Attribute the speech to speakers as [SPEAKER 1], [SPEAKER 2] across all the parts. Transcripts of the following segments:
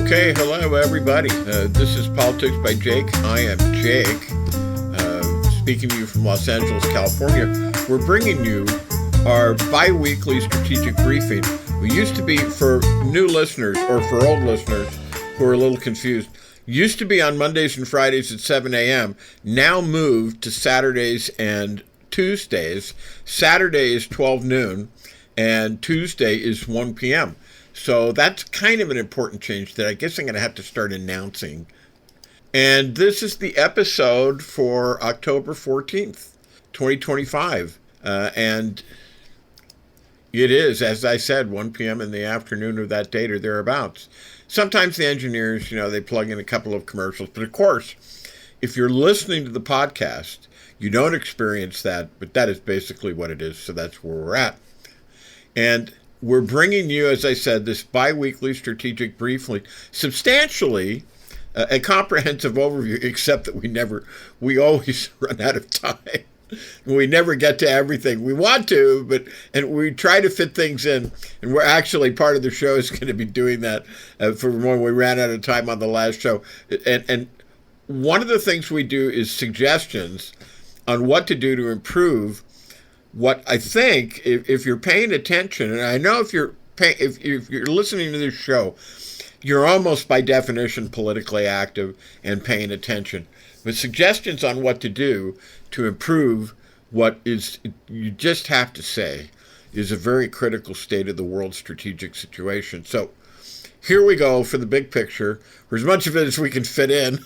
[SPEAKER 1] Okay, hello everybody. This is Politics by Jake. I am Jake, speaking to you from Los Angeles, California. We're bringing you our bi-weekly strategic briefing. We used to be, for new listeners or for old listeners who are a little confused, used to be on Mondays and Fridays at 7 a.m., now moved to Saturdays and Tuesdays. Saturday is 12 noon and Tuesday is 1 p.m. So that's kind of an important change that I guess I'm going to have to start announcing. And this is the episode for October 14th, 2025. And it is, as I said, 1 p.m. in the afternoon of that date or thereabouts. Sometimes the engineers, they plug in a couple of commercials. But of course, if you're listening to the podcast, you don't experience that. But that is basically what it is. So that's where we're at. And we're bringing you, as I said, this bi-weekly strategic briefing, substantially a comprehensive overview, except that we always run out of time. We never get to everything we want to, and we try to fit things in. And we're actually, part of the show is going to be doing that for when we ran out of time on the last show. And one of the things we do is suggestions on what to do to improve what I think, if you're paying attention, and I know if you're listening to this show, you're almost by definition politically active and paying attention. But suggestions on what to do to improve what is, you just have to say, is a very critical state of the world strategic situation. So here we go for the big picture, for as much of it as we can fit in.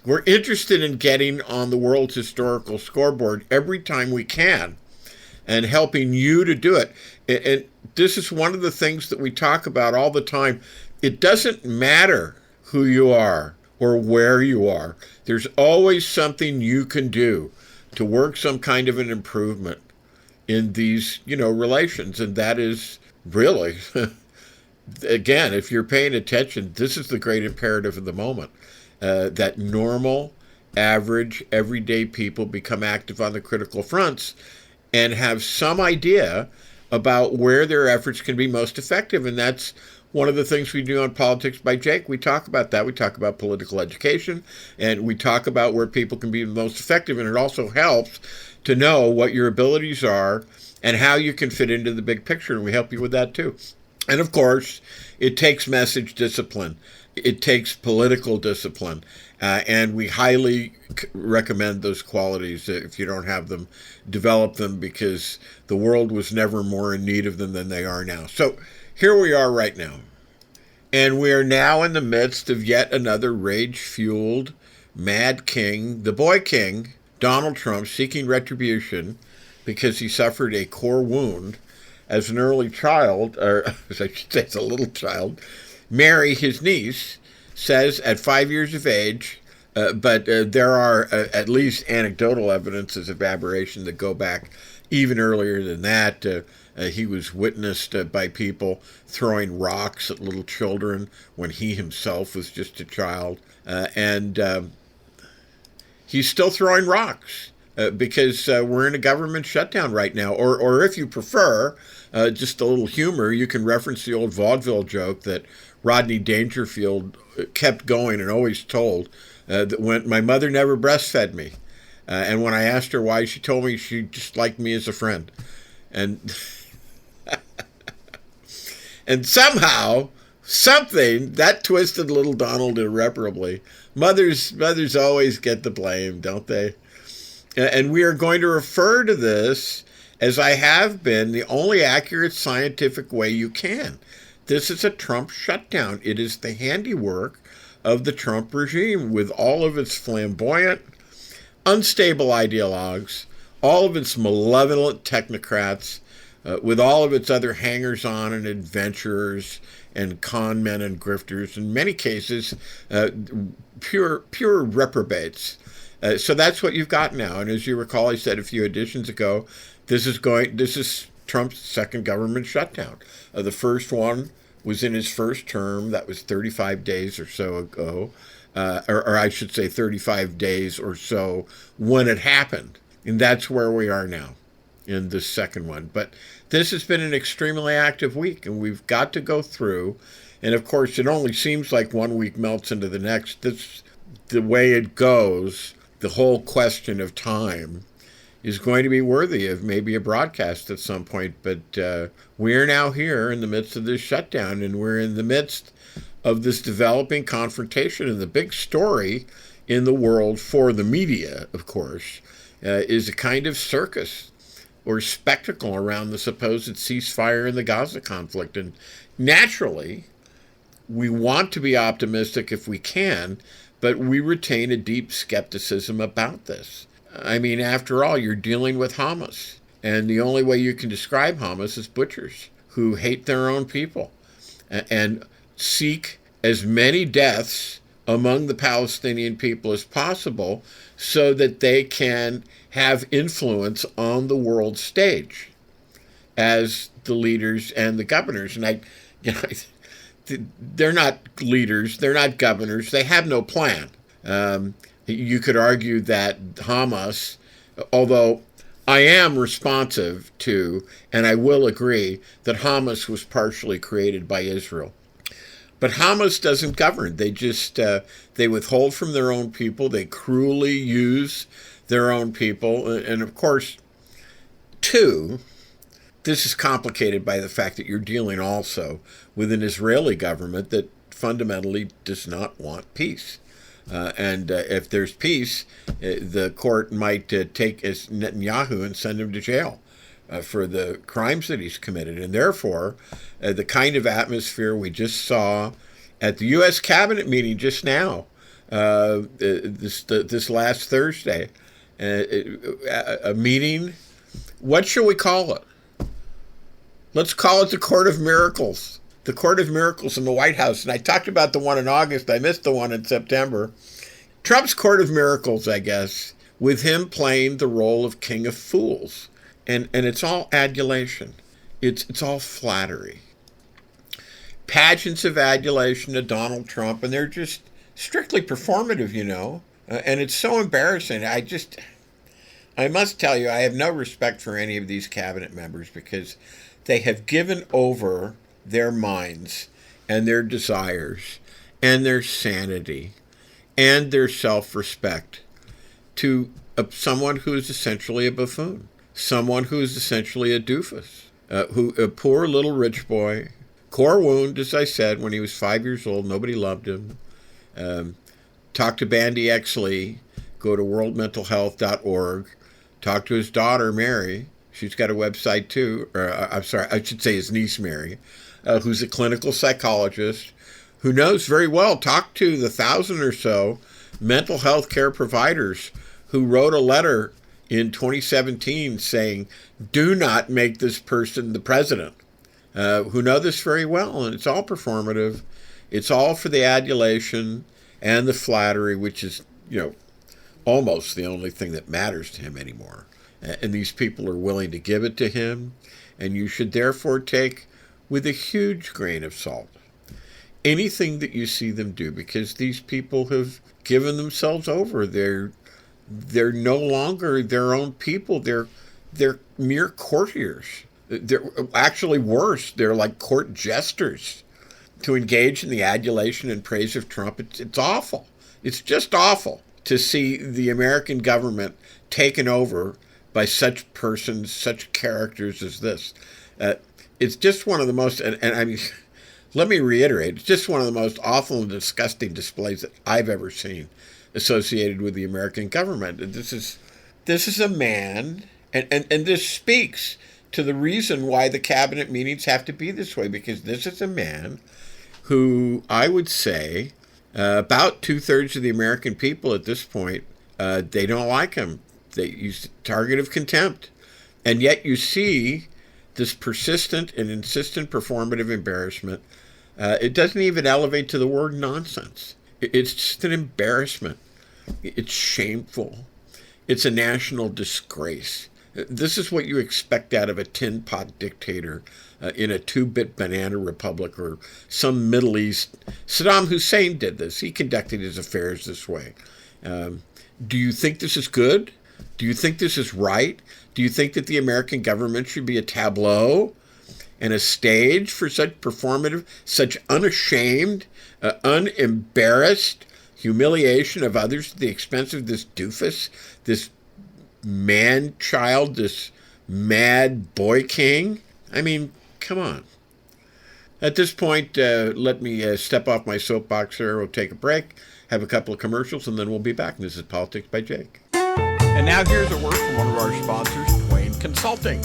[SPEAKER 1] We're interested in getting on the world's historical scoreboard every time we can, and helping you to do it. And this is one of the things that we talk about all the time. It doesn't matter who you are or where you are. There's always something you can do to work some kind of an improvement in these, relations. And that is really, again, if you're paying attention, this is the great imperative of the moment, that normal, average, everyday people become active on the critical fronts and have some idea about where their efforts can be most effective. And that's one of the things we do on Politics by Jake. We talk about that. We talk about political education, and we talk about where people can be most effective. And it also helps to know what your abilities are and how you can fit into the big picture. And we help you with that too. And of course, it takes message discipline. It takes political discipline. And we highly recommend those qualities. If you don't have them, develop them, because the world was never more in need of them than they are now. So here we are right now. And we are now in the midst of yet another rage-fueled mad king, the boy king, Donald Trump, seeking retribution because he suffered a core wound as an early child, or as I should say, as a little child. Mary, his niece, says at 5 years of age, but there are at least anecdotal evidences of aberration that go back even earlier than that. He was witnessed by people throwing rocks at little children when he himself was just a child. And he's still throwing rocks because we're in a government shutdown right now. Or if you prefer, just a little humor, you can reference the old vaudeville joke that Rodney Dangerfield kept going and always told, that when my mother never breastfed me. And when I asked her why, she told me she just liked me as a friend. And and somehow, something, that twisted little Donald irreparably. Mothers always get the blame, don't they? And we are going to refer to this, as I have been, the only accurate scientific way you can. This is a Trump shutdown. It is the handiwork of the Trump regime, with all of its flamboyant, unstable ideologues, all of its malevolent technocrats, with all of its other hangers-on and adventurers and con men and grifters, in many cases, pure reprobates. So that's what you've got now. And as you recall, I said a few editions ago, this is Trump's second government shutdown. The first one was in his first term. That was 35 days or so ago, or I should say 35 days or so when it happened. And that's where we are now in the second one. But this has been an extremely active week, and we've got to go through And of course, it only seems like 1 week melts into the next. This, the way it goes, the whole question of time is going to be worthy of maybe a broadcast at some point. But we're now here in the midst of this shutdown, and we're in the midst of this developing confrontation. And the big story in the world for the media, of course, is a kind of circus or spectacle around the supposed ceasefire in the Gaza conflict. And naturally, we want to be optimistic if we can, but we retain a deep skepticism about this. I mean, after all, you're dealing with Hamas, and the only way you can describe Hamas is butchers who hate their own people and seek as many deaths among the Palestinian people as possible so that they can have influence on the world stage as the leaders and the governors. And they're not leaders, they're not governors, they have no plan. You could argue that Hamas, although I am responsive to, and I will agree, that Hamas was partially created by Israel. But Hamas doesn't govern. They just, they withhold from their own people. They cruelly use their own people. And of course, two, this is complicated by the fact that you're dealing also with an Israeli government that fundamentally does not want peace. And if there's peace, the court might take Netanyahu and send him to jail for the crimes that he's committed. And therefore, the kind of atmosphere we just saw at the U.S. cabinet meeting just now, this last Thursday, a meeting, what shall we call it? Let's call it the Court of Miracles. The Court of Miracles in the White House. And I talked about the one in August. I missed the one in September. Trump's Court of Miracles, I guess, with him playing the role of King of Fools. And it's all adulation. It's all flattery. Pageants of adulation to Donald Trump, and they're just strictly performative, you know. And it's so embarrassing. I must tell you, I have no respect for any of these cabinet members because they have given over their minds and their desires and their sanity and their self-respect to someone who is essentially a buffoon, someone who is essentially a doofus, a poor little rich boy, core wound, as I said, when he was 5 years old. Nobody loved him. Talk to Bandy Exley, go to worldmentalhealth.org, talk to his daughter, Mary. She's got a website too, or I'm sorry, I should say his niece, Mary, who's a clinical psychologist who knows very well. Talk to the 1,000 or so mental health care providers who wrote a letter in 2017 saying, do not make this person the president, who know this very well. And it's all performative. It's all for the adulation and the flattery, which is, you know, almost the only thing that matters to him anymore. And these people are willing to give it to him, and you should therefore take with a huge grain of salt anything that you see them do, because these people have given themselves over. They're no longer their own people. They're mere courtiers. They're actually worse. They're like court jesters. To engage in the adulation and praise of Trump, it's awful. It's just awful to see the American government taken over by such persons, such characters as this. It's just one of the most, and I mean, let me reiterate, it's just one of the most awful and disgusting displays that I've ever seen associated with the American government. This is a man, and this speaks to the reason why the cabinet meetings have to be this way, because this is a man who I would say about 2/3 of the American people at this point, they don't like him. He's a target of contempt. And yet you see this persistent and insistent performative embarrassment. It doesn't even elevate to the word nonsense. It's just an embarrassment. It's shameful. It's a national disgrace. This is what you expect out of a tin pot dictator in a 2-bit banana republic or some Middle East. Saddam Hussein did this. He conducted his affairs this way. Do you think this is good? Do you think this is right? Do you think that the American government should be a tableau and a stage for such performative, such unashamed, unembarrassed humiliation of others at the expense of this doofus, this man-child, this mad boy king? I mean, come on. At this point, let me step off my soapbox here. We'll take a break, have a couple of commercials, and then we'll be back. This is Politics by Jake. And now here's a word from one of our sponsors, Twain Consulting.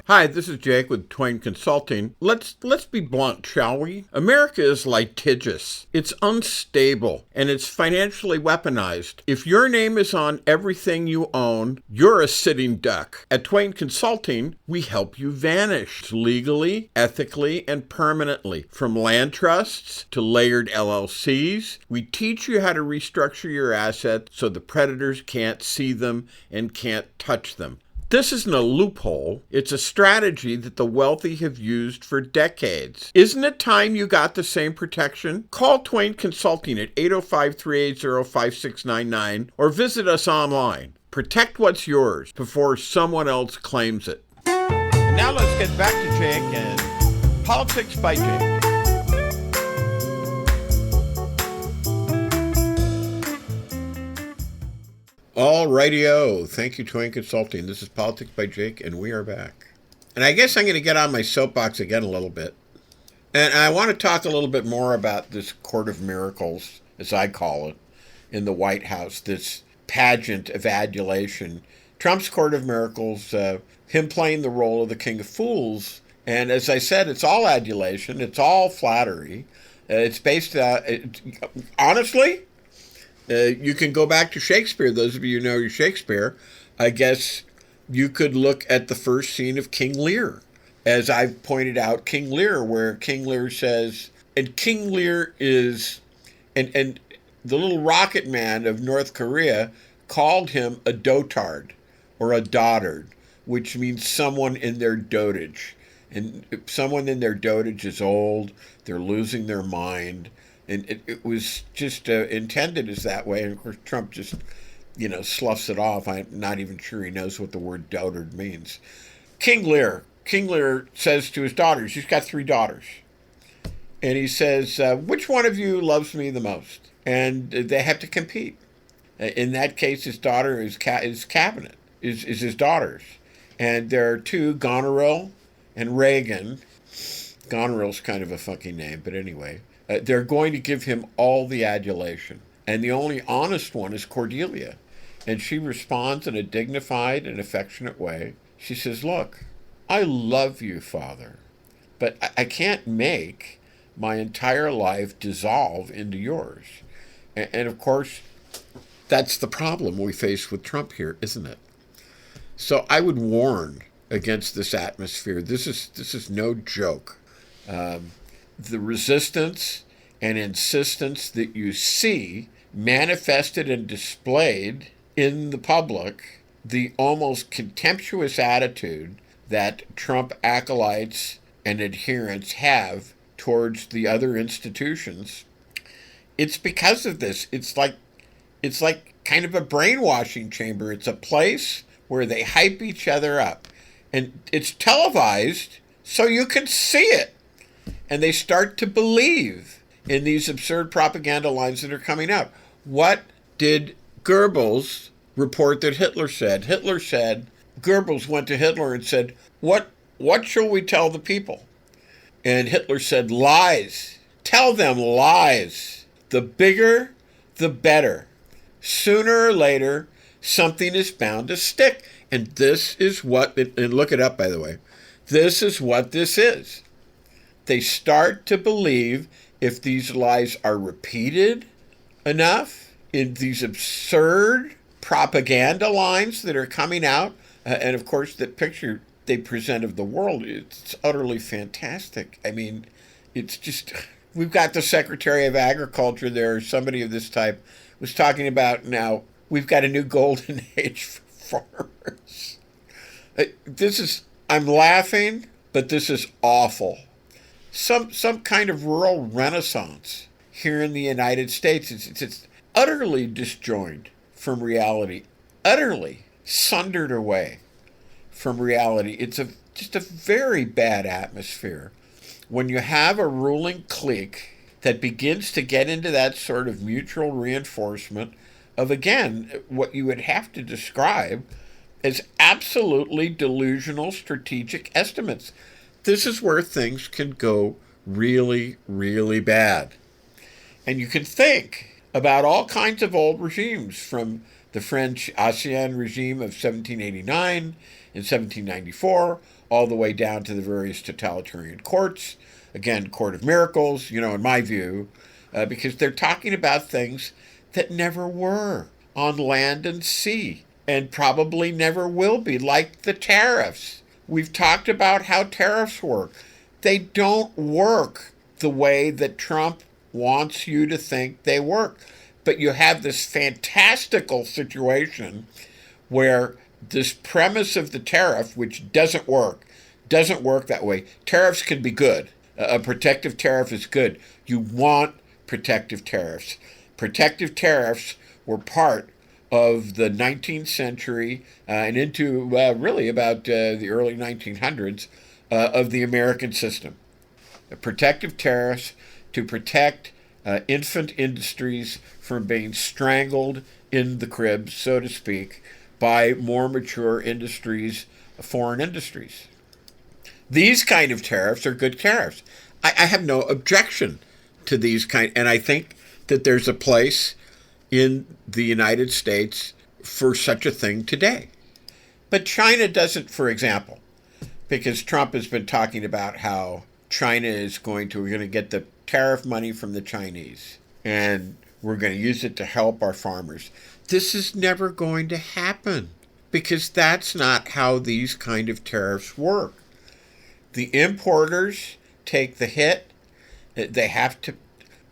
[SPEAKER 1] Hi, this is Jake with Twain Consulting. Let's be blunt, shall we? America is litigious. It's unstable, and it's financially weaponized. If your name is on everything you own, you're a sitting duck. At Twain Consulting, we help you vanish legally, ethically, and permanently. From land trusts to layered LLCs, we teach you how to restructure your assets so the predators can't see them and can't touch them. This isn't a loophole. It's a strategy that the wealthy have used for decades. Isn't it time you got the same protection? Call Twain Consulting at 805-380-5699 or visit us online. Protect what's yours before someone else claims it. And now let's get back to Jake and Politics by Jake. All righty-o. Thank you, Twain Consulting. This is Politics by Jake, and we are back. And I guess I'm going to get on my soapbox again a little bit. And I want to talk a little bit more about this Court of Miracles, as I call it, in the White House, this pageant of adulation. Trump's Court of Miracles, him playing the role of the King of Fools. And as I said, it's all adulation. It's all flattery. It's based, honestly, you can go back to Shakespeare. Those of you who know your Shakespeare, I guess you could look at the first scene of King Lear. As I've pointed out, King Lear, where King Lear says, and King Lear is, and the little rocket man of North Korea called him a dotard or a dotard, which means someone in their dotage. And someone in their dotage is old, they're losing their mind. And it was just intended as that way. And of course, Trump just, sloughs it off. I'm not even sure he knows what the word dotard means. King Lear says to his daughters, he's got 3 daughters. And he says, which one of you loves me the most? And they have to compete. In that case, his daughter is cabinet, is his daughters. And there are 2, Goneril and Reagan. Goneril's kind of a funky name, but anyway. They're going to give him all the adulation. And the only honest one is Cordelia. And she responds in a dignified and affectionate way. She says, look, I love you, Father, but I can't make my entire life dissolve into yours. And of course, that's the problem we face with Trump here, isn't it? So I would warn against this atmosphere. This is no joke. The resistance and insistence that you see manifested and displayed in the public, the almost contemptuous attitude that Trump acolytes and adherents have towards the other institutions, it's because of this. It's like kind of a brainwashing chamber. It's a place where they hype each other up. And it's televised so you can see it. And they start to believe in these absurd propaganda lines that are coming out. What did Goebbels report that Hitler said? Hitler said, Goebbels went to Hitler and said, what shall we tell the people? And Hitler said, lies. Tell them lies. The bigger, the better. Sooner or later, something is bound to stick. And this is what, and look it up, by the way, this is what this is. They start to believe if these lies are repeated enough in these absurd propaganda lines that are coming out, and of course the picture they present of the world, it's utterly fantastic. I mean, it's just, we've got the Secretary of Agriculture there, somebody of this type was talking about now, we've got a new golden age for farmers. I'm laughing, but this is awful. Some kind of rural renaissance here in the United States. It's utterly disjoined from reality, utterly sundered away from reality. just a very bad atmosphere when you have a ruling clique that begins to get into that sort of mutual reinforcement of, again, what you would have to describe as absolutely delusional strategic estimates. This is where things can go really, really bad. And you can think about all kinds of old regimes, from the French Ancien regime of 1789 and 1794, all the way down to the various totalitarian courts. Again, court of miracles, in my view, because they're talking about things that never were on land and sea, and probably never will be, like the tariffs. We've talked about how tariffs work. They don't work the way that Trump wants you to think they work. But you have this fantastical situation where this premise of the tariff, which doesn't work that way. Tariffs can be good. A protective tariff is good. You want protective tariffs. Protective tariffs were part of the 19th century and into really about the early 1900s of the American system. Protective tariffs to protect infant industries from being strangled in the cribs, so to speak, by more mature industries, foreign industries. These kind of tariffs are good tariffs. I have no objection to these and I think that there's a place in the United States for such a thing today. But China doesn't, for example, because Trump has been talking about how China we're going to get the tariff money from the Chinese, and we're going to use it to help our farmers. This is never going to happen, because that's not how these kind of tariffs work. The importers take the hit. They have to.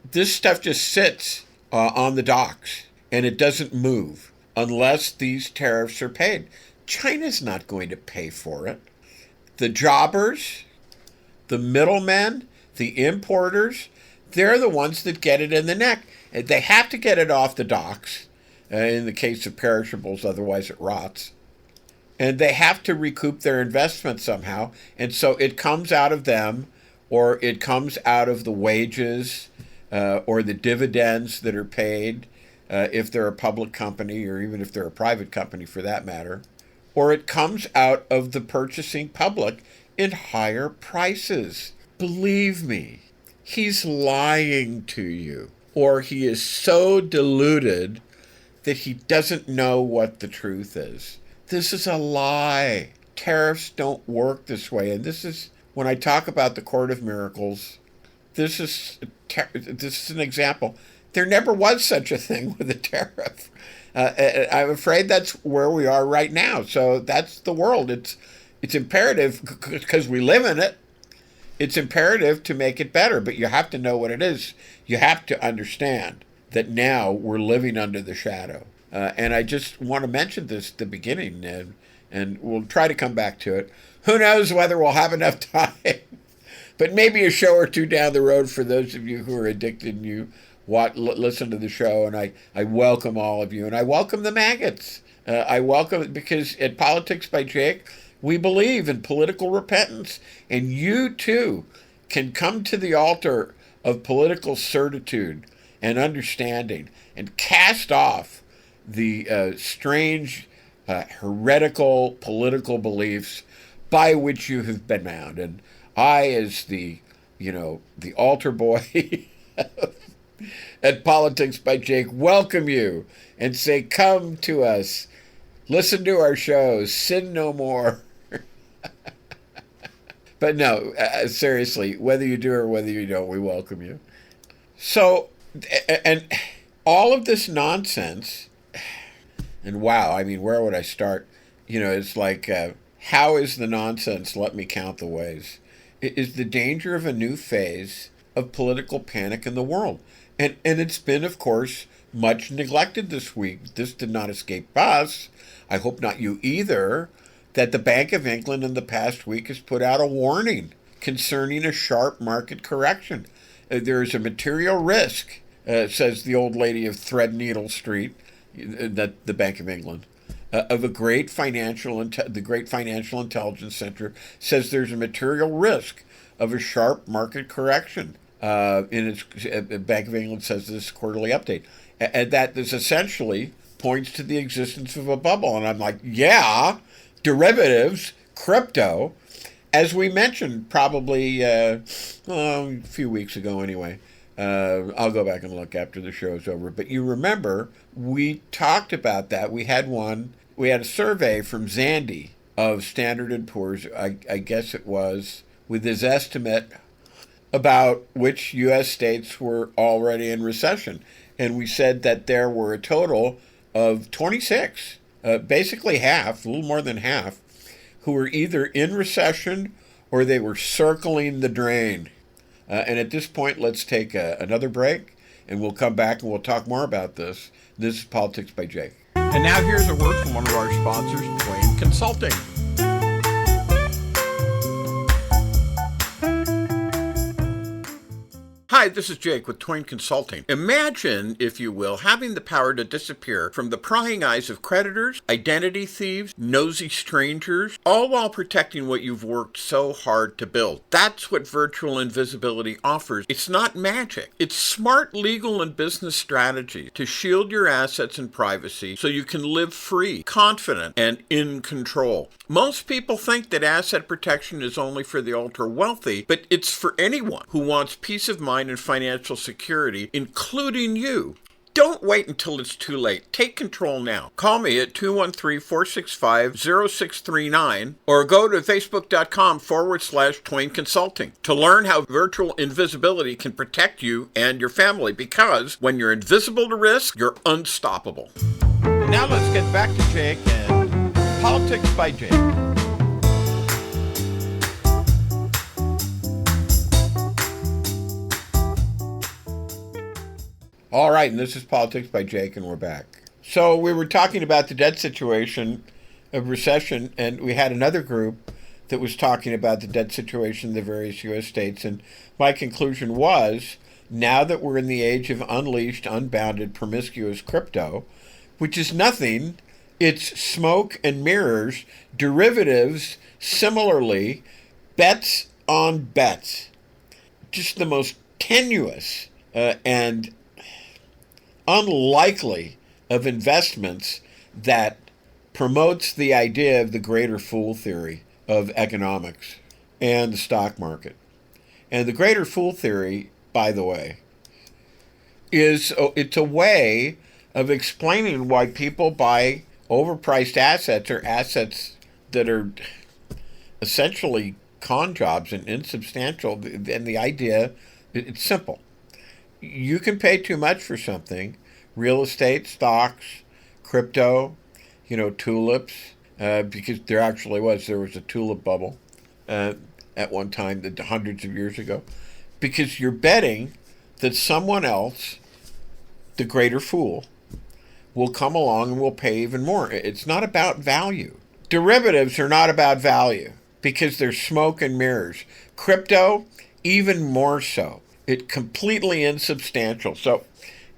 [SPEAKER 1] This stuff just sits on the docks, and it doesn't move unless these tariffs are paid. China's not going to pay for it. The jobbers, the middlemen, the importers, they're the ones that get it in the neck. They have to get it off the docks, in the case of perishables, otherwise it rots. And they have to recoup their investment somehow. And so it comes out of them, or it comes out of the wages or the dividends that are paid if they're a public company, or even if they're a private company for that matter. Or it comes out of the purchasing public in higher prices. Believe me, he's lying to you. Or he is so deluded that he doesn't know what the truth is. This is a lie. Tariffs don't work this way. And this is, when I talk about the Court of Miracles, this is an example. There never was such a thing with a tariff. I'm afraid that's where we are right now. So that's the world. It's imperative, because we live in it. It's imperative to make it better, but you have to know what it is. You have to understand that now we're living under the shadow. And I just want to mention this at the beginning, and we'll try to come back to it. Who knows whether we'll have enough time, but maybe a show or two down the road for those of you who are addicted and you listen to the show. And I welcome all of you, and I welcome the maggots. I welcome it, because at Politics by Jake, we believe in political repentance, and you too can come to the altar of political certitude and understanding and cast off the strange, heretical political beliefs by which you have been bound. And I, as the altar boy at Politics by Jake, welcome you and say, come to us, listen to our shows, sin no more. But no, seriously, whether you do or whether you don't, we welcome you. So, and all of this nonsense, and wow, I mean, where would I start? It's like, how is the nonsense? Let me count the ways. It is the danger of a new phase of political panic in the world. And it's been, of course, much neglected this week. This did not escape us. I hope not you either, that the Bank of England in the past week has put out a warning concerning a sharp market correction. There is a material risk, says the old lady of Threadneedle Street, that the Bank of England, of the Great Financial Intelligence Center says there's a material risk of a sharp market correction. In its Bank of England says this quarterly update, and that this essentially points to the existence of a bubble. And I'm like, yeah, derivatives, crypto, as we mentioned probably a few weeks ago anyway. I'll go back and look after the show's over. But you remember, we talked about that. We had a survey from Zandy of Standard & Poor's, I guess it was, with his estimate about which U.S. states were already in recession. And we said that there were a total of 26, basically half, a little more than half, who were either in recession or they were circling the drain. And at this point, let's take another break, and we'll come back and we'll talk more about this. This is Politics by Jake. And now here's a word from one of our sponsors, Twain Consulting. Hi, this is Jake with Twain Consulting. Imagine, if you will, having the power to disappear from the prying eyes of creditors, identity thieves, nosy strangers, all while protecting what you've worked so hard to build. That's what virtual invisibility offers. It's not magic. It's smart legal and business strategy to shield your assets and privacy so you can live free, confident, and in control. Most people think that asset protection is only for the ultra-wealthy, but it's for anyone who wants peace of mind and financial security, including you. Don't wait until it's too late. Take control now. Call me at 213-465-0639 or go to facebook.com/Twain Consulting to learn how virtual invisibility can protect you and your family, because when you're invisible to risk, you're unstoppable. Now let's get back to Jake and Politics by Jake. All right, and this is Politics by Jake, and we're back. So we were talking about the debt situation of recession, and we had another group that was talking about the debt situation in the various U.S. states, and my conclusion was, now that we're in the age of unleashed, unbounded, promiscuous crypto, which is nothing, it's smoke and mirrors, derivatives, similarly, bets on bets. Just the most tenuous and unlikely of investments that promotes the idea of the greater fool theory of economics and the stock market. And the greater fool theory, by the way, it's a way of explaining why people buy overpriced assets, or assets that are essentially con jobs and insubstantial. And the idea, it's simple. You can pay too much for something, real estate, stocks, crypto, tulips, because there was a tulip bubble at one time, hundreds of years ago, because you're betting that someone else, the greater fool, will come along and will pay even more. It's not about value. Derivatives are not about value because they're smoke and mirrors. Crypto, even more so. It's completely insubstantial. So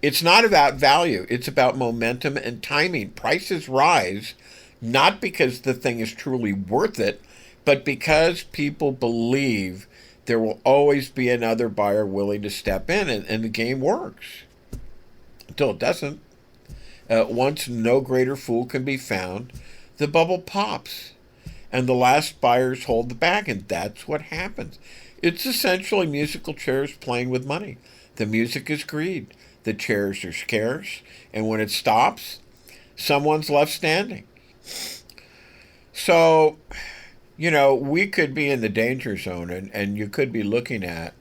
[SPEAKER 1] it's not about value. It's about momentum and timing. Prices rise not because the thing is truly worth it, but because people believe there will always be another buyer willing to step in, and the game works. Until it doesn't. Once no greater fool can be found, the bubble pops, and the last buyers hold the bag, and that's what happens. It's essentially musical chairs playing with money. The music is greed. The chairs are scarce, and when it stops, someone's left standing. So, we could be in the danger zone, and you could be looking at,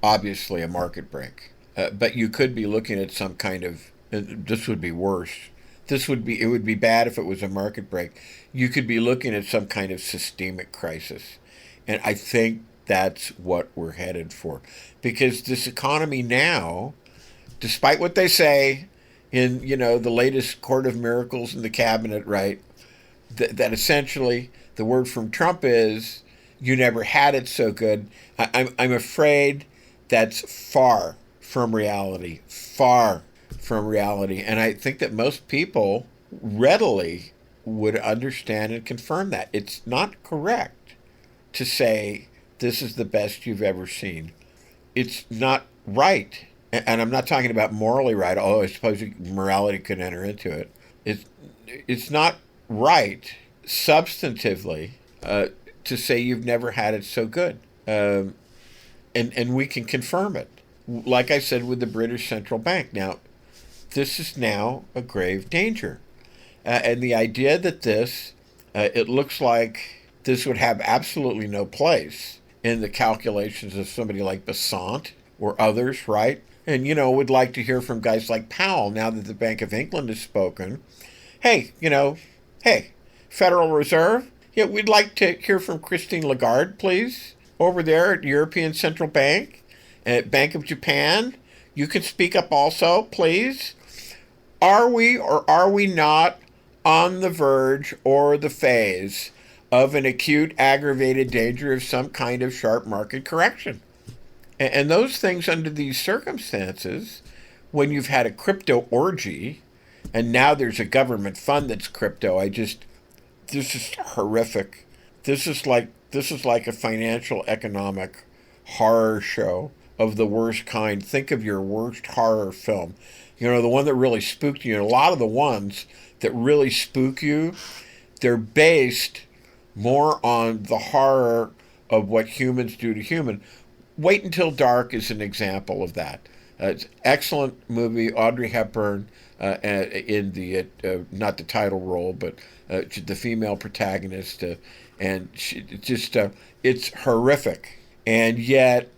[SPEAKER 1] obviously, a market break. But you could be looking at some kind of, this would be worse. It would be bad if it was a market break. You could be looking at some kind of systemic crisis. And I think that's what we're headed for. Because this economy now, despite what they say in, the latest court of miracles in the cabinet, right, that essentially the word from Trump is, you never had it so good. I'm afraid that's far from reality. And I think that most people readily would understand and confirm that. It's not correct to say this is the best you've ever seen. It's not right. And I'm not talking about morally right, although I suppose morality could enter into it. It's not right substantively to say you've never had it so good. And we can confirm it. Like I said with the British Central Bank. Now, this is now a grave danger. And the idea that it looks like this would have absolutely no place in the calculations of somebody like Besant or others, right? And, would like to hear from guys like Powell now that the Bank of England has spoken. Hey, Federal Reserve, we'd like to hear from Christine Lagarde, please, over there at European Central Bank, at Bank of Japan. You can speak up also, please. Are we or are we not on the verge or the phase of an acute aggravated danger of some kind of sharp market correction? And those things under these circumstances, when you've had a crypto orgy, and now there's a government fund that's crypto, this is horrific. This is like a financial economic horror show of the worst kind. Think of your worst horror film. The one that really spooked you. And a lot of the ones that really spook you, they're based more on the horror of what humans do to human. Wait Until Dark is an example of that. It's an excellent movie. Audrey Hepburn in the not the title role, but the female protagonist, and it's horrific, and yet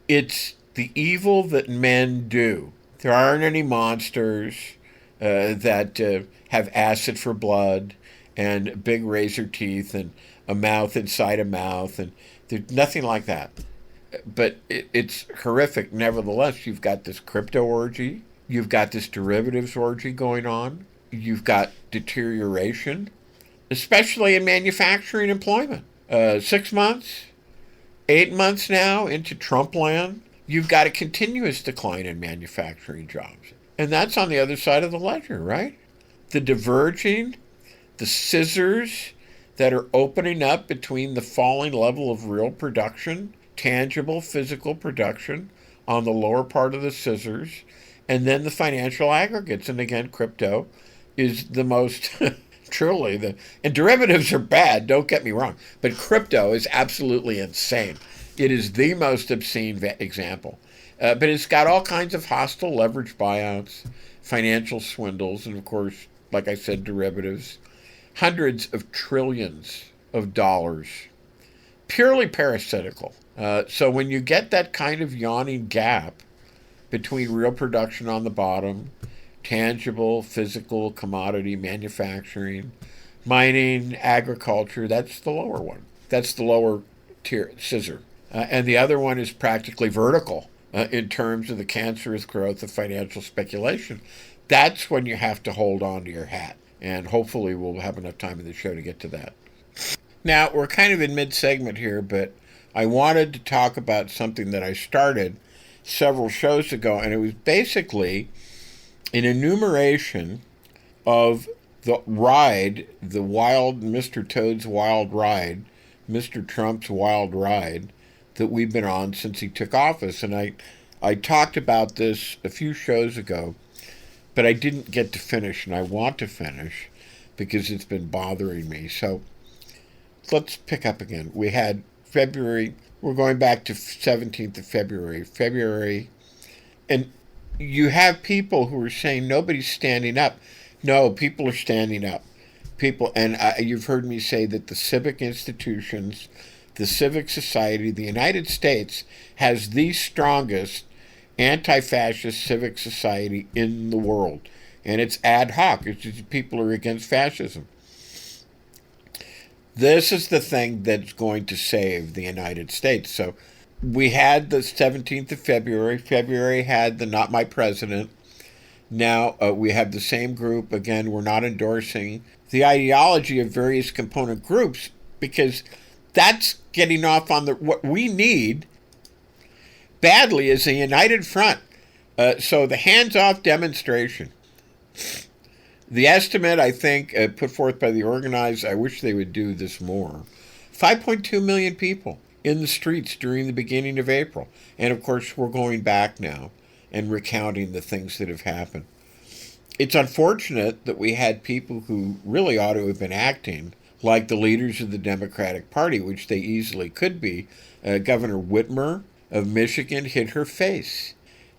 [SPEAKER 1] it's the evil that men do. There aren't any monsters that have acid for blood and big razor teeth and a mouth inside a mouth, and there's nothing like that. But it's horrific. Nevertheless, you've got this crypto orgy. You've got this derivatives orgy going on. You've got deterioration, especially in manufacturing employment. 6 months, 8 months now into Trump land, you've got a continuous decline in manufacturing jobs. And that's on the other side of the ledger, right? The diverging, the scissors that are opening up between the falling level of real production, tangible physical production on the lower part of the scissors, and then the financial aggregates. And again, crypto is the most truly and derivatives are bad, don't get me wrong, but crypto is absolutely insane. It is the most obscene example. But it's got all kinds of hostile leverage buyouts, financial swindles, and of course, like I said, derivatives. Hundreds of trillions of dollars. Purely parasitical. So when you get that kind of yawning gap between real production on the bottom, tangible, physical, commodity, manufacturing, mining, agriculture, that's the lower one. That's the lower tier scissor. And the other one is practically vertical in terms of the cancerous growth of financial speculation. That's when you have to hold on to your hat. And hopefully we'll have enough time in the show to get to that. Now, we're kind of in mid-segment here, but I wanted to talk about something that I started several shows ago, and it was basically an enumeration of the ride, the wild Mr. Toad's wild ride, Mr. Trump's wild ride that we've been on since he took office. And I talked about this a few shows ago, but I didn't get to finish, and I want to finish because it's been bothering me. So let's pick up again. We had February. We're going back to 17th of February. And you have people who are saying nobody's standing up. No, people are standing up. You've heard me say that the civic institutions, the civic society, the United States has the strongest anti-fascist civic society in the world. And it's ad hoc. It's just people are against fascism. This is the thing that's going to save the United States. So we had the 17th of February. February had the Not My President. Now we have the same group. Again, we're not endorsing the ideology of various component groups because that's getting off on what we need badly is a united front. So the hands-off demonstration. The estimate, I think, put forth by the organized, I wish they would do this more, 5.2 million people in the streets during the beginning of April. And of course, we're going back now and recounting the things that have happened. It's unfortunate that we had people who really ought to have been acting like the leaders of the Democratic Party, which they easily could be. Governor Whitmer of Michigan hit her face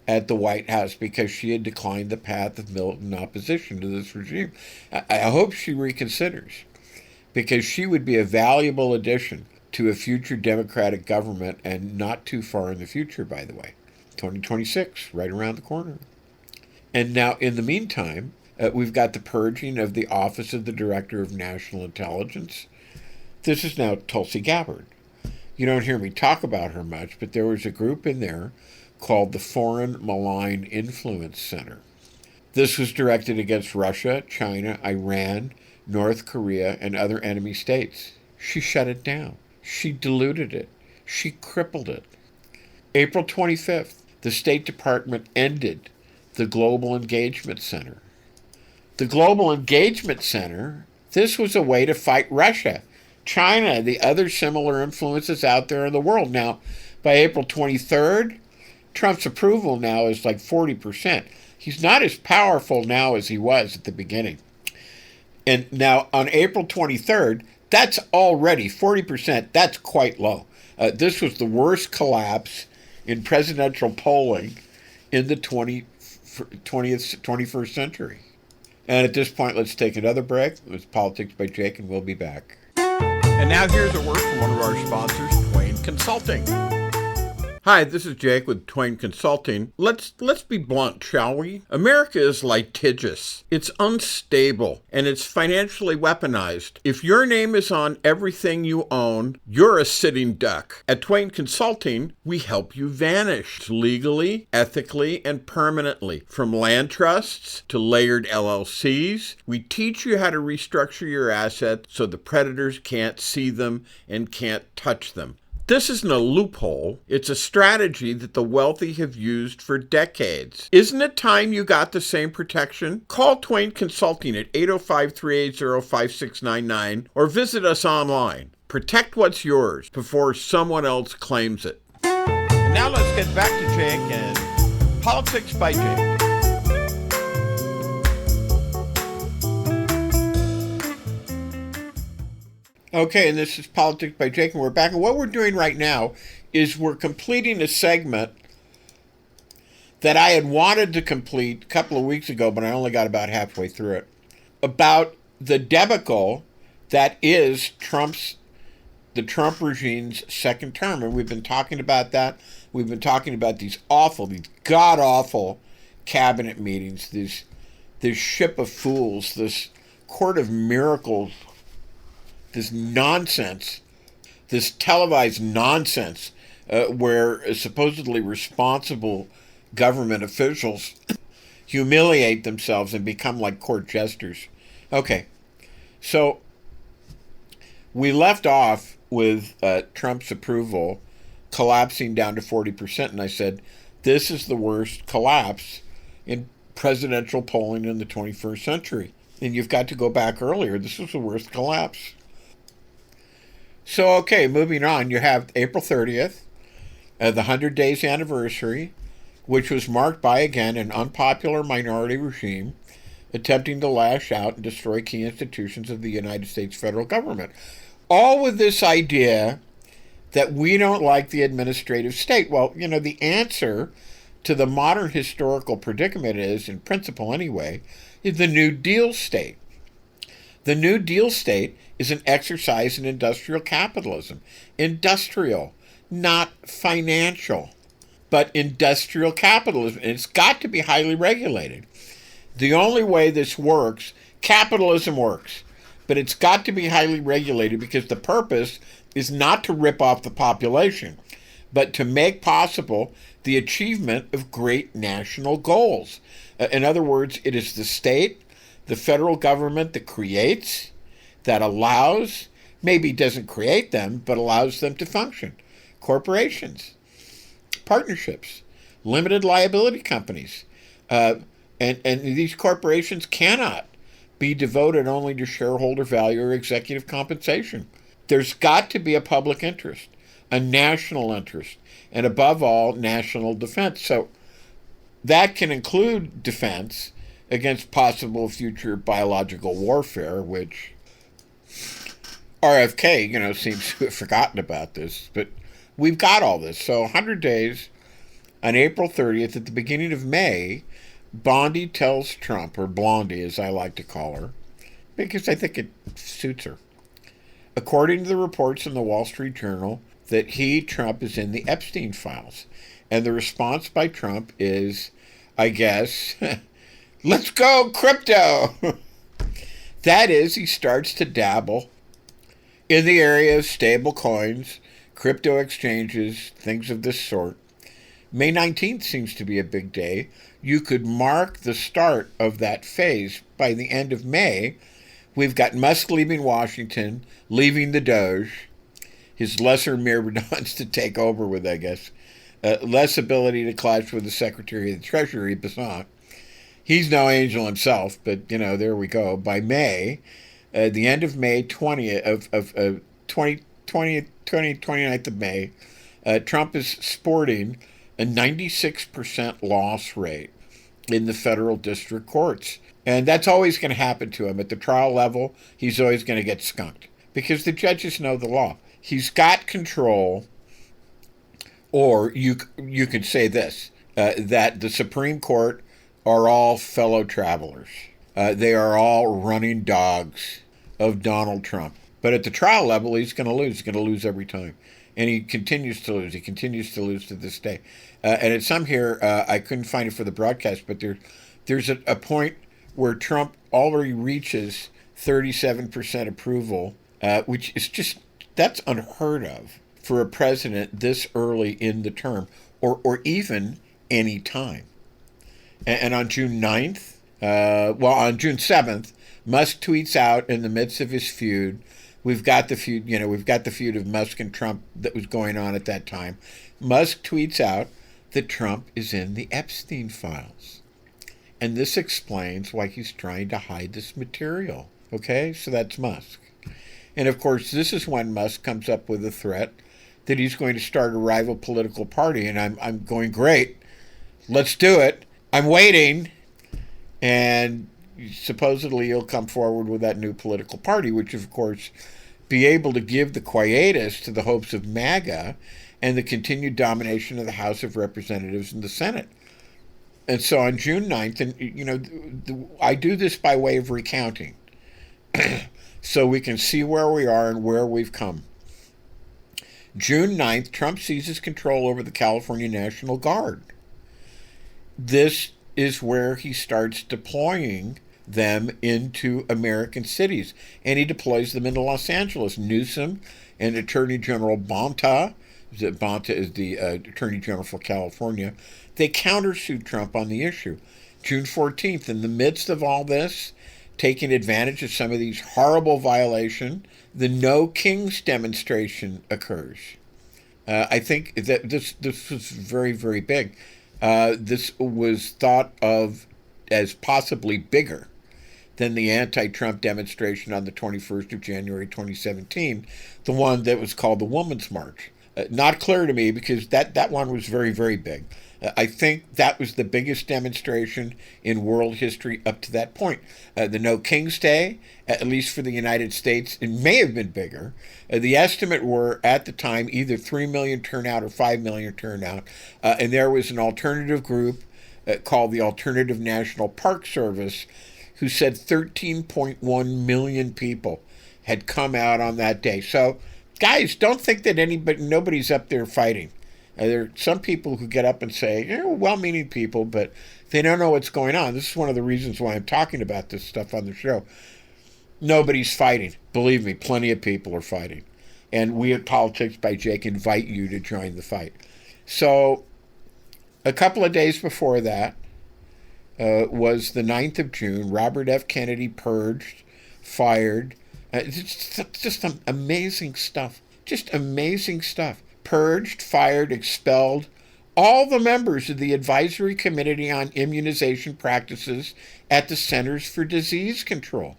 [SPEAKER 1] at the White House because she had declined the path of militant opposition to this regime. I hope she reconsiders, because she would be a valuable addition to a future Democratic government, and not too far in the future, by the way. 2026, right around the corner. And now, in the meantime, we've got the purging of the Office of the Director of National Intelligence. This is now Tulsi Gabbard. You don't hear me talk about her much, but there was a group in there called the Foreign Malign Influence Center. This was directed against Russia, China, Iran, North Korea, and other enemy states. She shut it down. She diluted it. She crippled it. April 25th, the State Department ended the Global Engagement Center. The Global Engagement Center, this was a way to fight Russia, China, the other similar influences out there in the world. Now, by April 23rd, Trump's approval now is like 40%. He's not as powerful now as he was at the beginning. And now on April 23rd, that's already 40%. That's quite low. This was the worst collapse in presidential polling in the 21st century. And at this point, let's take another break. It was Politics by Jake, and we'll be back. And now here's a word from one of our sponsors, Twain Consulting. Hi, this is Jake with Twain Consulting. Let's be blunt, shall we? America is litigious. It's unstable, and it's financially weaponized. If your name is on everything you own, you're a sitting duck. At Twain Consulting, we help you vanish legally, ethically, and permanently. From land trusts to layered LLCs, we teach you how to restructure your assets so the predators can't see them and can't touch them. This isn't a loophole. It's a strategy that the wealthy have used for decades. Isn't it time you got the same protection? Call Twain Consulting at 805-380-5699 or visit us online. Protect what's yours before someone else claims it. And now let's get back to Jake and Politics by Jake. Okay, and this is Politics by Jake, and we're back. And what we're doing right now is we're completing a segment that I had wanted to complete a couple of weeks ago, but I only got about halfway through it, about the debacle that is the Trump regime's second term. And we've been talking about that. We've been talking about these god-awful cabinet meetings, this ship of fools, this court of miracles, this nonsense, this televised nonsense, where supposedly responsible government officials humiliate themselves and become like court jesters. Okay, so we left off with Trump's approval collapsing down to 40%, and I said, this is the worst collapse in presidential polling in the 21st century. And you've got to go back earlier. This was the worst collapse. So, okay, moving on, you have April 30th, the 100 days anniversary, which was marked by, again, an unpopular minority regime attempting to lash out and destroy key institutions of the United States federal government. All with this idea that we don't like the administrative state. Well, the answer to the modern historical predicament is, in principle anyway, is the New Deal state. The New Deal state is an exercise in industrial capitalism. Industrial, not financial, but industrial capitalism. And it's got to be highly regulated. The only way this works, capitalism works, but it's got to be highly regulated because the purpose is not to rip off the population, but to make possible the achievement of great national goals. In other words, it is the state, the federal government that creates, that allows, maybe doesn't create them, but allows them to function. Corporations, partnerships, limited liability companies. And these corporations cannot be devoted only to shareholder value or executive compensation. There's got to be a public interest, a national interest, and above all, national defense. So that can include defense against possible future biological warfare, which RFK, seems to have forgotten about this, but we've got all this. So 100 days on April 30th, at the beginning of May, Bondi tells Trump, or Blondie as I like to call her, because I think it suits her, according to the reports in the Wall Street Journal, that Trump, is in the Epstein files. And the response by Trump is, I guess, let's go crypto. That is, he starts to dabble in the area of stable coins, crypto exchanges, things of this sort. May 19th seems to be a big day. You could mark the start of that phase. By the end of May, we've got Musk leaving Washington, leaving the Doge, his lesser myrmidons to take over with, I guess. Less ability to clash with the Secretary of the Treasury, Basant. He's no angel himself, but, there we go. By May, the end of May, 29th of May, Trump is sporting a 96% loss rate in the federal district courts. And that's always going to happen to him. At the trial level, he's always going to get skunked because the judges know the law. He's got control, or you could say this, that the Supreme Court are all fellow travelers. They are all running dogs of Donald Trump. But at the trial level, he's going to lose. He's going to lose every time. And he continues to lose. He continues to lose to this day. And at some here, I couldn't find it for the broadcast, but there's a point where Trump already reaches 37% approval, which is just, that's unheard of for a president this early in the term, or even any time. And on June 9th, on June 7th, Musk tweets out in the midst of his feud. We've got the feud of Musk and Trump that was going on at that time. Musk tweets out that Trump is in the Epstein files. And this explains why he's trying to hide this material. Okay, so that's Musk. And of course, this is when Musk comes up with a threat that he's going to start a rival political party. And I'm going, great, let's do it. I'm waiting. And supposedly he'll come forward with that new political party, which of course be able to give the quietus to the hopes of MAGA and the continued domination of the House of Representatives and the Senate. And so on June 9th, and I do this by way of recounting so we can see where we are and where we've come. June 9th, Trump seizes control over the California National Guard. This is where he starts deploying them into American cities. And he deploys them into Los Angeles. Newsom and Attorney General Bonta is the Attorney General for California, they countersued Trump on the issue. June 14th, in the midst of all this, taking advantage of some of these horrible violations, the No Kings demonstration occurs. I think that this was very, very big. This was thought of as possibly bigger than the anti-Trump demonstration on the 21st of January 2017, the one that was called the Women's March. Not clear to me because that one was very, very big. I think that was the biggest demonstration in world history up to that point. The No Kings Day, at least for the United States, it may have been bigger. The estimate were, at the time, either 3 million turnout or 5 million turnout. And there was an alternative group called the Alternative National Park Service who said 13.1 million people had come out on that day. So, guys, don't think that nobody's up there fighting. There are some people who get up and say, well-meaning people, but they don't know what's going on. This is one of the reasons why I'm talking about this stuff on the show. Nobody's fighting. Believe me, plenty of people are fighting. And we at Politics by Jake invite you to join the fight. So a couple of days before that was the 9th of June. Robert F. Kennedy purged, fired. It's just amazing stuff. Just amazing stuff. Purged, fired, expelled all the members of the Advisory Committee on Immunization Practices at the Centers for Disease Control.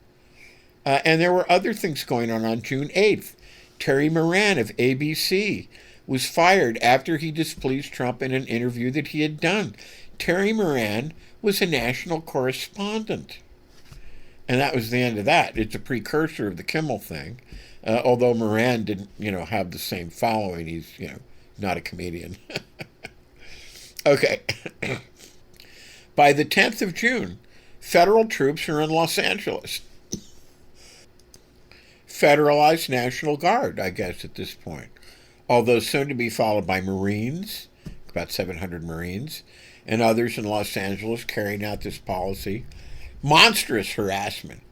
[SPEAKER 1] And there were other things going on June 8th. Terry Moran of ABC was fired after he displeased Trump in an interview that he had done. Terry Moran was a national correspondent. And that was the end of that. It's a precursor of the Kimmel thing. Although Moran didn't, have the same following. He's, not a comedian. Okay. By the 10th of June, federal troops are in Los Angeles. Federalized National Guard, I guess, at this point. Although soon to be followed by Marines, about 700 Marines, and others in Los Angeles carrying out this policy. Monstrous harassment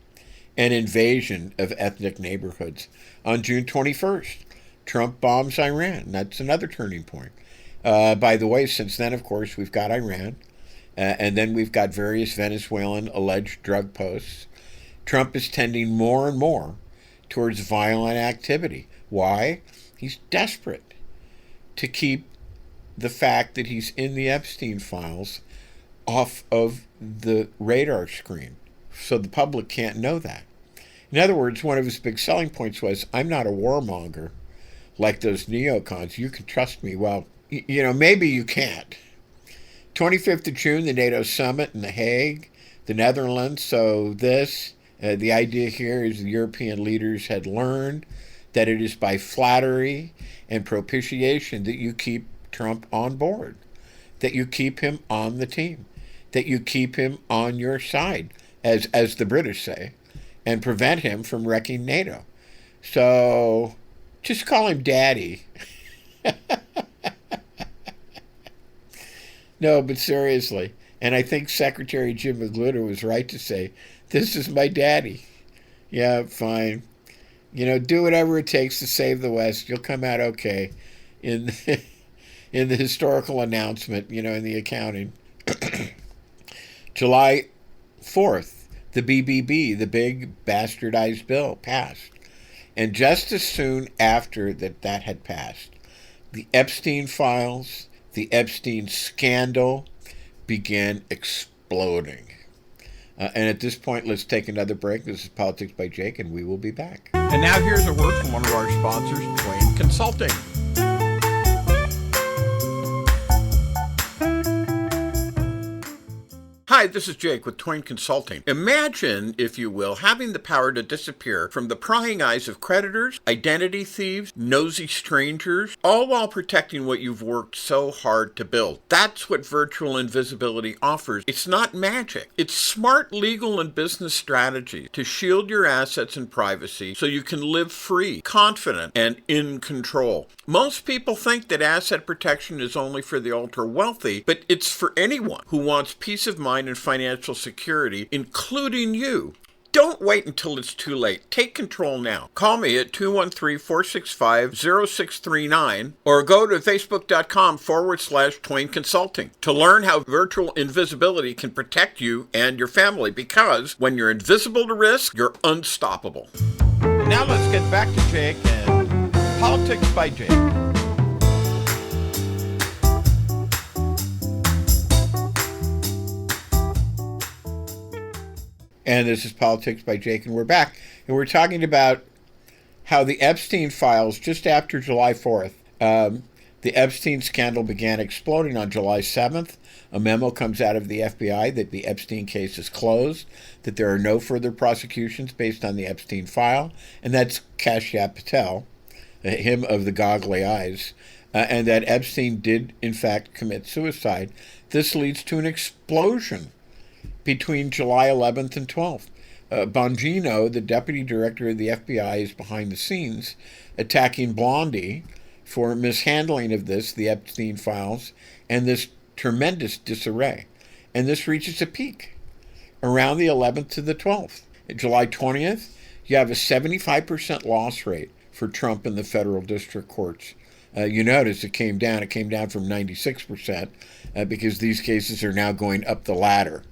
[SPEAKER 1] and invasion of ethnic neighborhoods. On June 21st, Trump bombs Iran. That's another turning point. By the way, since then, of course, we've got Iran, and then we've got various Venezuelan alleged drug posts. Trump is tending more and more towards violent activity. Why? He's desperate to keep the fact that he's in the Epstein files off of the radar screen, so the public can't know that. In other words, one of his big selling points was, I'm not a warmonger like those neocons. You can trust me. Well, maybe you can't. 25th of June, the NATO summit in The Hague, the Netherlands. So the idea here is the European leaders had learned that it is by flattery and propitiation that you keep Trump on board, that you keep him on the team, that you keep him on your side, as the British say, and prevent him from wrecking NATO. So just call him Daddy. No, but seriously. And I think Secretary Jim Magluta was right to say, this is my daddy. Yeah, fine. Do whatever it takes to save the West. You'll come out okay in the historical announcement, in the accounting. July 4th, the BBB, the big bastardized bill, passed. And just as soon after that had passed, the Epstein files, the Epstein scandal began exploding. And at this point, let's take another break. This is Politics by Jake, and we will be back. And now here's a word from one of our sponsors, Twain Consulting. Hi, this is Jake with Twain Consulting. Imagine, if you will, having the power to disappear from the prying eyes of creditors, identity thieves, nosy strangers, all while protecting what you've worked so hard to build. That's what virtual invisibility offers. It's not magic. It's smart legal and business strategy to shield your assets and privacy so you can live free, confident, and in control. Most people think that asset protection is only for the ultra-wealthy, but it's for anyone who wants peace of mind and financial security, including you. Don't wait until it's too late. Take control now. Call me at 213-465-0639 or go to facebook.com/Twain Consulting to learn how virtual invisibility can protect you and your family, because when you're invisible to risk, you're unstoppable. And now let's get back to Jake and Politics by Jake. And this is Politics by Jake, and we're back. And we're talking about how the Epstein files, just after July 4th, the Epstein scandal began exploding on July 7th. A memo comes out of the FBI that the Epstein case is closed, that there are no further prosecutions based on the Epstein file, and that's Kashyap Patel, him of the goggly eyes, and that Epstein did, in fact, commit suicide. This leads to an explosion between July 11th and 12th. Bongino, the deputy director of the FBI, is behind the scenes attacking Blondie for mishandling of the Epstein files, and this tremendous disarray. And this reaches a peak around the 11th to the 12th. July 20th, you have a 75% loss rate for Trump in the federal district courts. You notice it came down. It came down from 96% because these cases are now going up the ladder.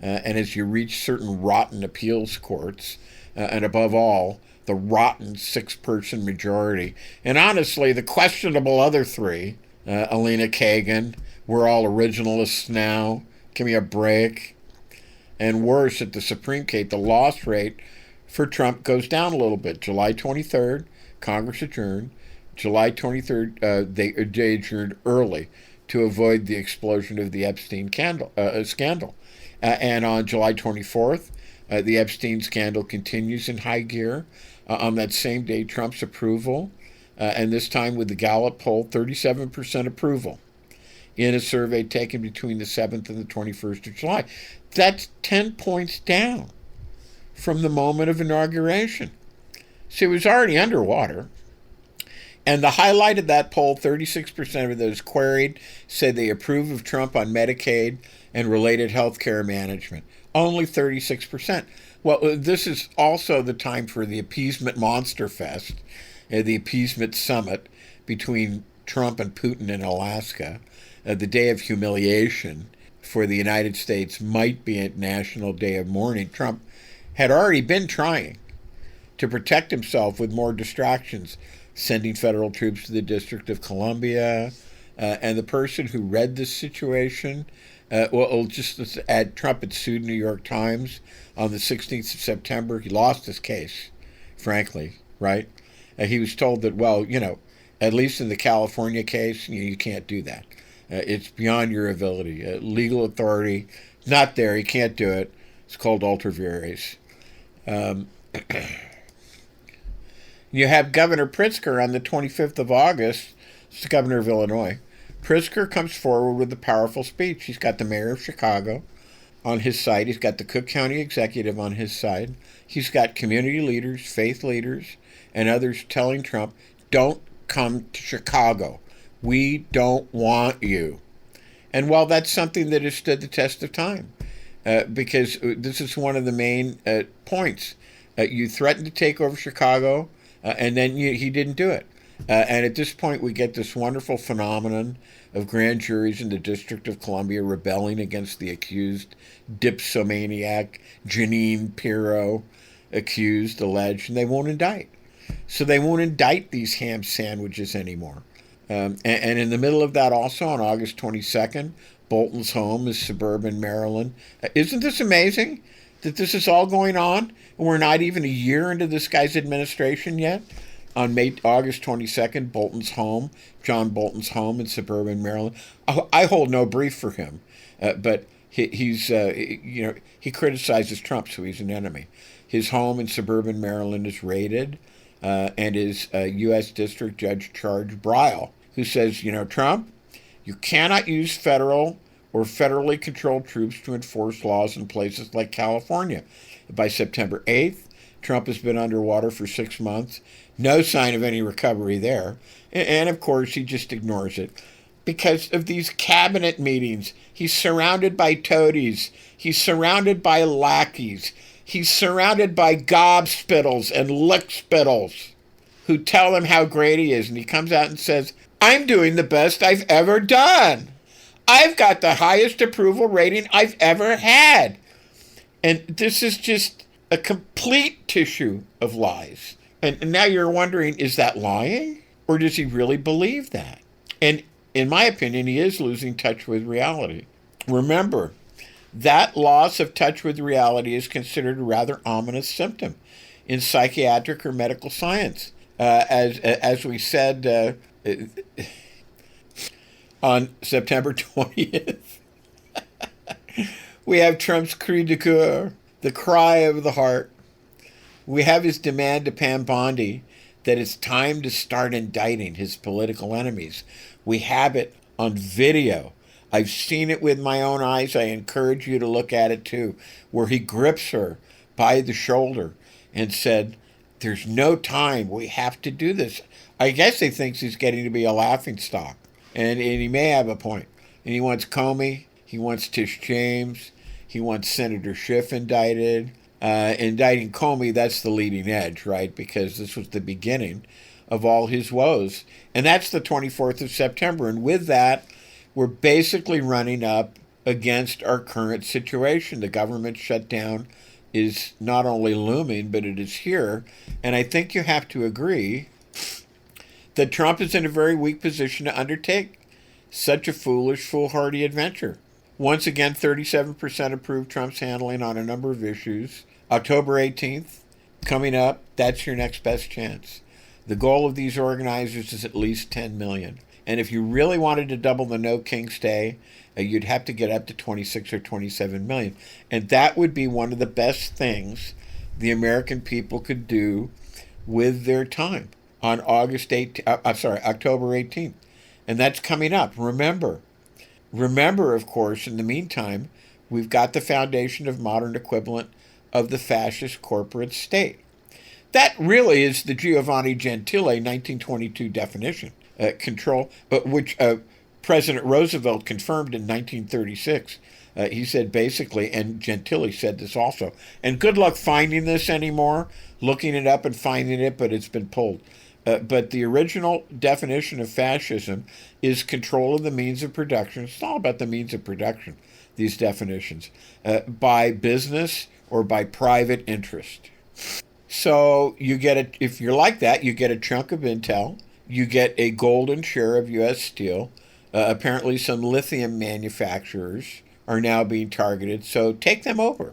[SPEAKER 1] And as you reach certain rotten appeals courts, and above all, the rotten 6-person majority, and honestly, the questionable other 3, Alina Kagan. We're all originalists now. Give me a break. And worse, at the Supreme Court, the loss rate for Trump goes down a little bit. July 23rd, Congress adjourned. July 23rd, they adjourned early to avoid the explosion of the Epstein scandal. And on July 24th, the Epstein scandal continues in high gear. On that same day, Trump's approval, and this time with the Gallup poll, 37% approval in a survey taken between the 7th and the 21st of July. That's 10 points down from the moment of inauguration. So it was already underwater. And the highlight of that poll, 36% of those queried said they approve of Trump on Medicaid and related health care management. Only 36%. Well, this is also the time for the appeasement monster fest, the appeasement summit between Trump and Putin in Alaska. The day of humiliation for the United States might be a national day of mourning. Trump had already been trying to protect himself with more distractions, sending federal troops to the District of Columbia. And the person who read this situation, just add, Trump had sued New York Times on the 16th of September. He lost his case, frankly, right? He was told that, well, at least in the California case, you can't do that. It's beyond your ability. Legal authority, not there. You can't do it. It's called ultra vires. You have Governor Pritzker on the 25th of August. It's the governor of Illinois. Pritzker comes forward with a powerful speech. He's got the mayor of Chicago on his side. He's got the Cook County executive on his side. He's got community leaders, faith leaders, and others telling Trump, don't come to Chicago. We don't want you. And while that's something that has stood the test of time, because this is one of the main points. You threatened to take over Chicago, and then he didn't do it. And at this point, we get this wonderful phenomenon of grand juries in the District of Columbia rebelling against the accused dipsomaniac, Janine Pirro, alleged, and they won't indict. So they won't indict these ham sandwiches anymore. And in the middle of that also, on August 22nd, Bolton's home is suburban Maryland. Isn't this amazing that this is all going on? And we're not even a year into this guy's administration yet. On August 22nd, Bolton's home, John Bolton's home in suburban Maryland. I hold no brief for him, but he criticizes Trump, so he's an enemy. His home in suburban Maryland is raided, and his U.S. District Judge charged Breil, who says, Trump, you cannot use federal or federally controlled troops to enforce laws in places like California. By September 8th, Trump has been underwater for 6 months. No sign of any recovery there. And of course, he just ignores it. Because of these cabinet meetings, he's surrounded by toadies. He's surrounded by lackeys. He's surrounded by gobspittles and lickspittles who tell him how great he is. And he comes out and says, I'm doing the best I've ever done. I've got the highest approval rating I've ever had. And this is just a complete tissue of lies. And now you're wondering, is that lying? Or does he really believe that? And in my opinion, he is losing touch with reality. Remember, that loss of touch with reality is considered a rather ominous symptom in psychiatric or medical science. As we said on September 20th, we have Trump's cri de coeur, the cry of the heart. We have his demand to Pam Bondi that it's time to start indicting his political enemies. We have it on video. I've seen it with my own eyes. I encourage you to look at it too, where he grips her by the shoulder and said, there's no time. We have to do this. I guess he thinks he's getting to be a laughingstock. And he may have a point. And he wants Comey. He wants Tish James. He wants Senator Schiff indicted. Indicting Comey, that's the leading edge, right? Because this was the beginning of all his woes. And that's the 24th of September. And with that, we're basically running up against our current situation. The government shutdown is not only looming, but it is here. And I think you have to agree that Trump is in a very weak position to undertake Such a foolish, foolhardy adventure. Once again, 37% approved Trump's handling on a number of issues. October 18th, coming up, that's your next best chance. The goal of these organizers is at least 10 million. And if you really wanted to double the No King Stay, you'd have to get up to 26 or 27 million. And that would be one of the best things the American people could do with their time on October 18th. And that's coming up. Remember, of course, in the meantime, we've got the foundation of modern equivalent of the fascist corporate state. That really is the Giovanni Gentile 1922 definition. Control, which President Roosevelt confirmed in 1936. He said basically, and Gentile said this also, and good luck finding this anymore, looking it up and finding it, but it's been pulled. But the original definition of fascism is control of the means of production. It's all about the means of production, these definitions, by business or by private interest. So you get if you're like that, you get a chunk of intel, you get a golden share of U.S. steel. Apparently some lithium manufacturers are now being targeted, so take them over.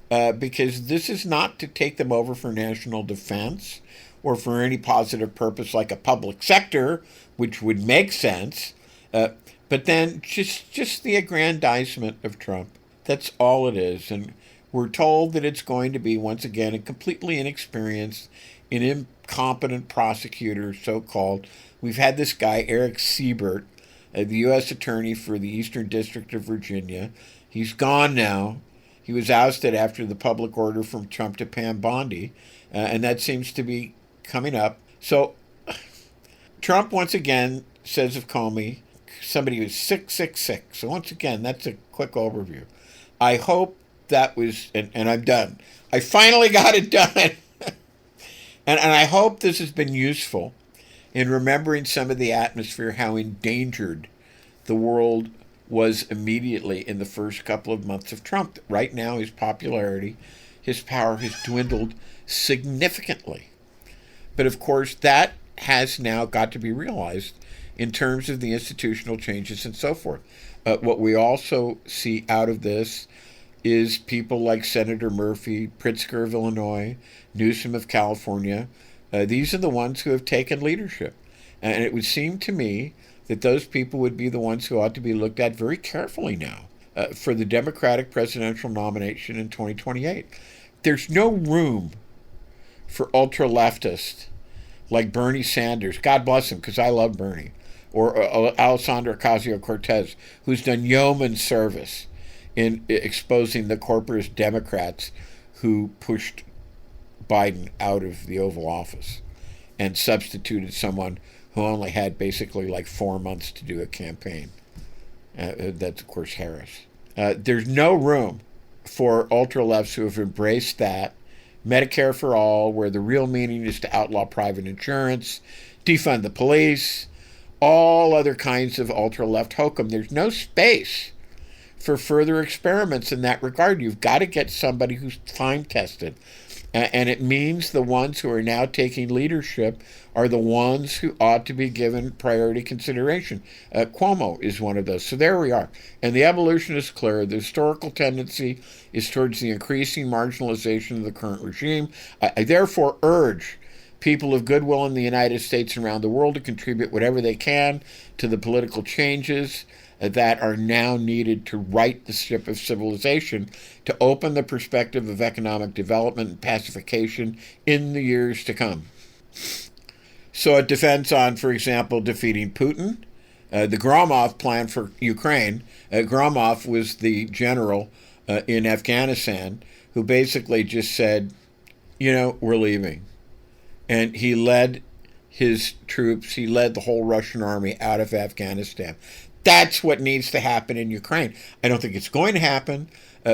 [SPEAKER 1] Because this is not to take them over for national defense or for any positive purpose like a public sector, which would make sense. But then just the aggrandizement of Trump. That's all it is. And we're told that it's going to be, once again, a completely inexperienced and incompetent prosecutor, so-called. We've had this guy, Eric Siebert, the U.S. Attorney for the Eastern District of Virginia. He's gone now. He was ousted after the public order from Trump to Pam Bondi, and that seems to be coming up. So Trump, once again, says of Comey, somebody who's 666. So once again, that's a quick overview. I hope that was, and I'm done. I finally got it done. and I hope this has been useful in remembering some of the atmosphere, how endangered the world was immediately in the first couple of months of Trump. Right now, his popularity, his power has dwindled significantly. But of course, that has now got to be realized in terms of the institutional changes and so forth. What we also see out of this is people like Senator Murphy, Pritzker of Illinois, Newsom of California. These are the ones who have taken leadership. And it would seem to me that those people would be the ones who ought to be looked at very carefully now for the Democratic presidential nomination in 2028. There's no room for ultra-leftists like Bernie Sanders, God bless him, because I love Bernie, or Alessandra Ocasio-Cortez, who's done yeoman service in exposing the corporate Democrats who pushed Biden out of the Oval Office and substituted someone who only had basically like 4 months to do a campaign. That's, of course, Harris. There's no room for ultra-lefts who have embraced that. Medicare for all, where the real meaning is to outlaw private insurance, defund the police, all other kinds of ultra-left hokum. There's no space for further experiments in that regard. You've got to get somebody who's time-tested. And it means the ones who are now taking leadership are the ones who ought to be given priority consideration. Cuomo is one of those. So there we are. And the evolution is clear. The historical tendency is towards the increasing marginalization of the current regime. I therefore urge people of goodwill in the United States and around the world to contribute whatever they can to the political changes that are now needed to right the ship of civilization, to open the perspective of economic development and pacification in the years to come. So it depends on, for example, defeating Putin. The Gromov plan for Ukraine. Gromov was the general in Afghanistan who basically just said, we're leaving. And he led his troops, he led the whole Russian army out of Afghanistan. That's what needs to happen in Ukraine. I don't think it's going to happen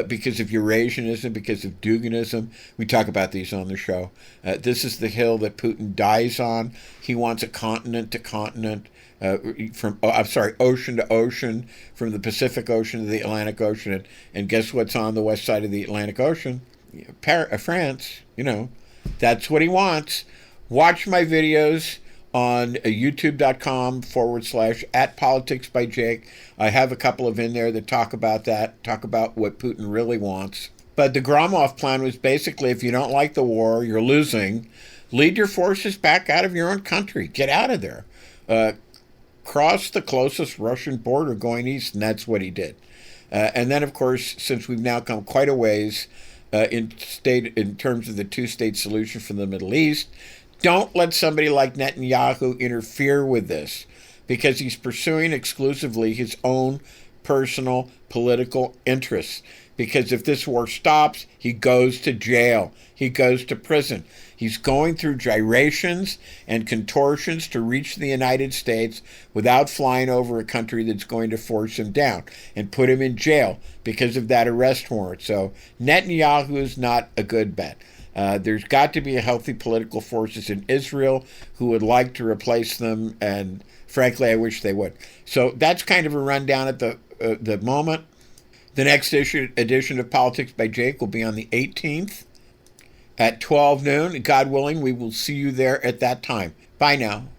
[SPEAKER 1] because of Eurasianism, because of Duginism. We talk about these on the show. This is the hill that Putin dies on. He wants a continent to continent, ocean to ocean, from the Pacific Ocean to the Atlantic Ocean. And guess what's on the west side of the Atlantic Ocean? France, That's what he wants. Watch my videos. on youtube.com/@politics by Jake. I have a couple of in there that talk about that, talk about what Putin really wants. But the Gromov plan was basically, if you don't like the war, you're losing, lead your forces back out of your own country. Get out of there. Cross the closest Russian border going east, and that's what he did. And then, of course, since we've now come quite a ways in terms of the two-state solution for the Middle East, don't let somebody like Netanyahu interfere with this, because he's pursuing exclusively his own personal political interests. Because if this war stops, he goes to jail. He goes to prison. He's going through gyrations and contortions to reach the United States without flying over a country that's going to force him down and put him in jail because of that arrest warrant. So Netanyahu is not a good bet. There's got to be a healthy political forces in Israel who would like to replace them, and frankly, I wish they would. So that's kind of a rundown at the moment. The next edition of Politics by Jake will be on the 18th at 12 noon. God willing, we will see you there at that time. Bye now.